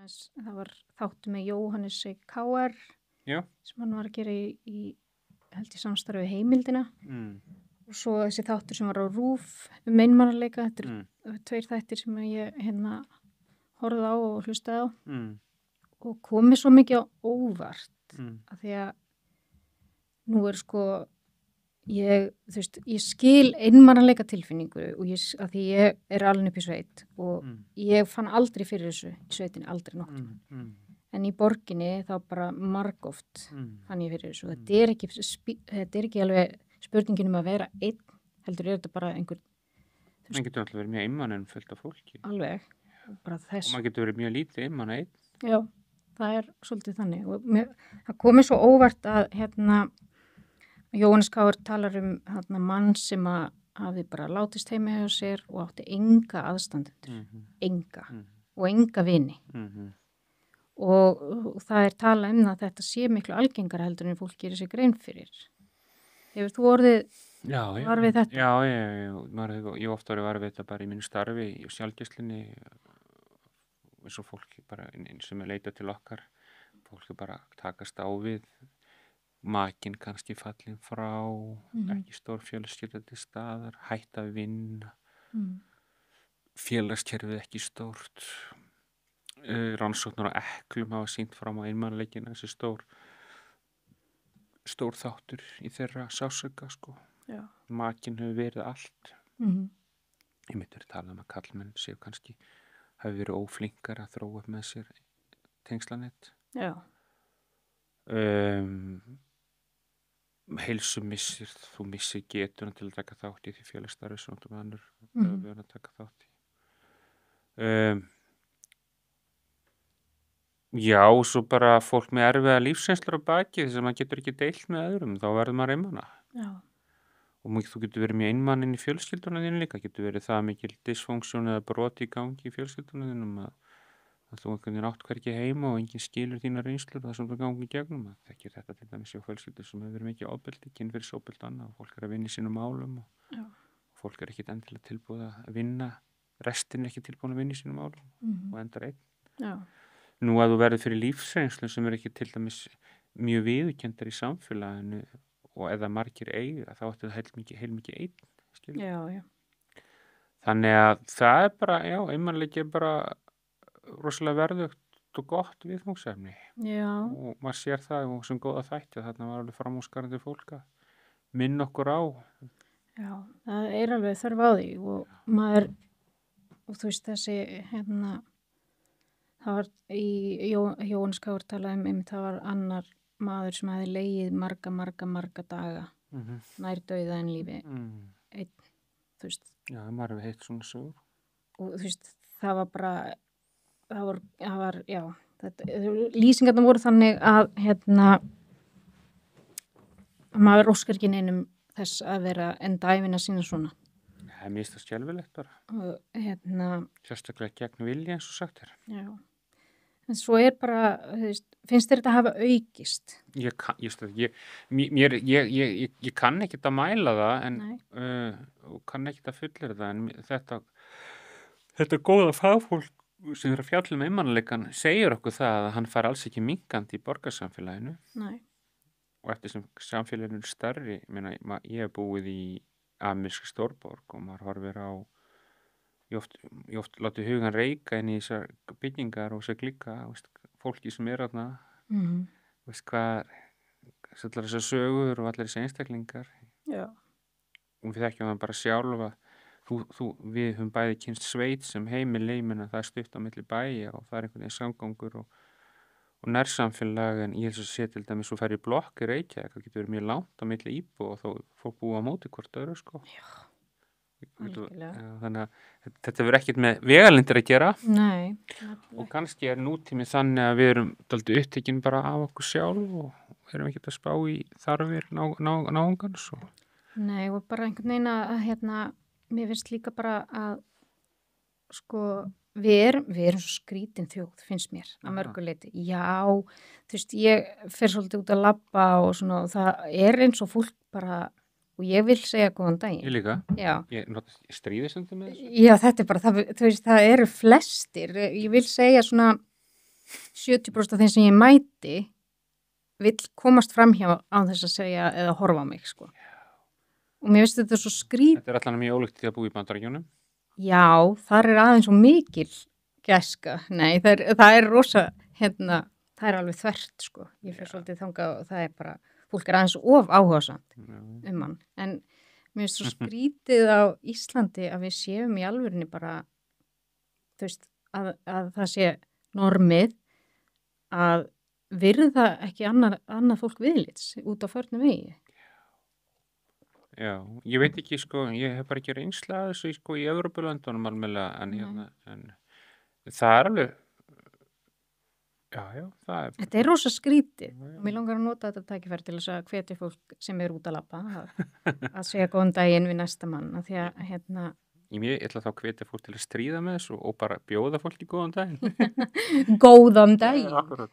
Það var þáttur með Jóhannesi K.R. Já. sem hann var að gera held í samstarfi við Heimildina. Og svo þessi þáttur sem var á RÚV einmanaleika. Þetta eru 2 þættir sem ég horfði á og hlustaði á. Og komið svo mikið á óvart af því að nú sko ég skil einmanaleika tilfinningu og af því ég er alin upp í sveit og ég fann aldrei fyrir þessu í sveitinni, aldrei nokkuð. En í borginni þá bara margoft fann ég fyrir þessu. Þetta er ekki alveg spurningin að vera einn, heldur þetta bara einhver... Man getur alltaf verið mjög einmann en fullt af fólki. Alveg. Bara þess. Og man getur verið mjög lítið einmann einn. Já, það er svolítið þannig. Og það komið svo óvart að Jóhannes K.R. talar mann sem hafði bara látist heima hjá sér og átti enga aðstandendur. Enga. Og enga vini. Og það talað að þetta sé miklu algengara heldur en fólk gerir sig grein fyrir. Hefur þú orðið var við þetta? Já, ég ofta orðið var við þetta bara í mínu starfi í sjálfgæslunni eins og fólk bara sem leita til okkar fólk bara takast á við makinn kannski fallin frá ekki stór fjölskylda til staðar hætta að vinna félagskerfið ekki stórt rannsóknir á eklum hafa sýnt fram á einmanaleikina þessi stór þáttur í þeirra sásauka sko. Makinn hefur verið allt. Ég myndi að tala að karlmenn séu kannski hafi verið óflinkar að þróa upp með sér tengslanett. Heilsu missir, þú missir getuna til að taka þátt í því félagsstarfi sem þú annur við að taka þátt í. Já, og svo bara fólk með erfiða lífsreynslur á baki þess að maður getur ekki deilt með öðrum, þá verður maður einmana. Og þú getur verið mjög einmann inn í fjölskyldunum þínu líka, getur verið það mikil dysfunksjón eða brot í gangi í fjölskyldunum þínum að þú einhvern veginn átt hvergi heima og enginn skilur þína reynslur það sem þú gangi í gegnum. Það þekkir þetta til dæmis hjá fjölskyldur sem hefur verið mikið ofbeldi, kynferðisofbeldi annað og fólk að vinna í sínum málum og fólk ekkit endilega tilbúið að vinna, restin ekki tilbúin að vinna í sínum málum og endar einn. Nú að þú verður fyrir lífsreynslu sem ekki til dæmis mjög viðurkenndar í samfélaginu og eða margir eiga þá ætti það heilmikið einn. Þannig að það bara, einmanleiki bara rosalega verðugt og gott viðfangsefni. Og maður sér það og sem góða þætti að þarna var alveg framúrskarandi fólk að minna okkur á. Já, það er alveg þörf á því og maður, og þú veist þessi það var í Jóhannes K.R. talaði það var annar maður sem hefði legið marga daga nær dauða en lífi einn, þú veist. Já, maður hefur heitt svona sögur. Og þú veist, það var bara það var lýsingarnar voru þannig að maður óskar ekki neinum þess að vera enda ævina sína svona. Það er mjög skelfilegt bara. Sérstaklega gegn vilja eins og sagt er. Já. En svo bara, finnst þér þetta hafa aukist? Ég kann ekkert að mæla það en kann ekkert að fullera það en þetta góða fagfólk sem er að fjalla um einmanleikan segir okkur það að hann fær alls ekki minnkandi í borgarsamfélaginu. Og eftir sem samfélaginu er stærri, ég hef búið í amerískri stórborg og maður horfir á ég oft látið hugan reika inn í þessar byggingar og þessar glíka, fólki sem er þarna, veist hvað, allar þessar sögur og allar þessar einstaklingar. Og við þekkjum það bara sjálf að við höfum bæði kynst sveit sem heimili, það er stutt á milli bæja og það er einhvern veginn samgangur og nærsamfélag en ég sé til dæmis svo fer í blokk í Reykjavík, það getur verið mjög langt á milli íbúa og þá fólk búa á móti hvort öðru sko. Þannig að þetta verður ekkert með vegalindir að gera. Nei. Og kannski er nútími þannig að við erum dálítið upptekin bara af okkur sjálf og erum ekkert að spá í þarfir náungans. Nei, og bara einhvern veginn að mér finnst líka bara að sko við erum svo skrítin þjóð, finnst mér að mörgu leyti. Já, þú veist, ég fer svolítið út að labba og svona og það er eins og fólk bara og ég vil segja góðan daginn. Ég líka. Já. Ég stríði stundum með þessu. Já, þetta er bara, þú veist, það eru flestir. Ég vil segja svona, 70% af þeim sem ég mæti vill komast fram hjá án þess að segja eða horfa á mig, sko. Og mér finnst þetta svo skrít. Þetta allan mjög ólíkt til að búa í Bandaríkjunum. Já, þar aðeins svo mikil gæska. Nei, það rosa, það alveg þvert, sko. Ég fyrir svolítið þangað og það bara, fólk aðeins of áhugasamt hann. En mér finnst svo skrítið á Íslandi að við séum í alvörinni bara, þú veist, að það sé normið að virða ekki annað fólk viðlits út á förnum vegi. Já, ég veit ekki, sko, ég hef bara ekki reynsla að þessu, sko, í Evrópulöndunum almennilega, en það alveg, já, það Þetta rosa skrítið. Mér langar að nota þetta tækifæri til þess að hvetja fólk sem út að labba að segja góðan daginn við næsta mann, af því að, Ég ætla þá að hvetja fólk til að stríða með þessu og bara bjóða fólki góðan daginn. Góðan daginn. Akkurat.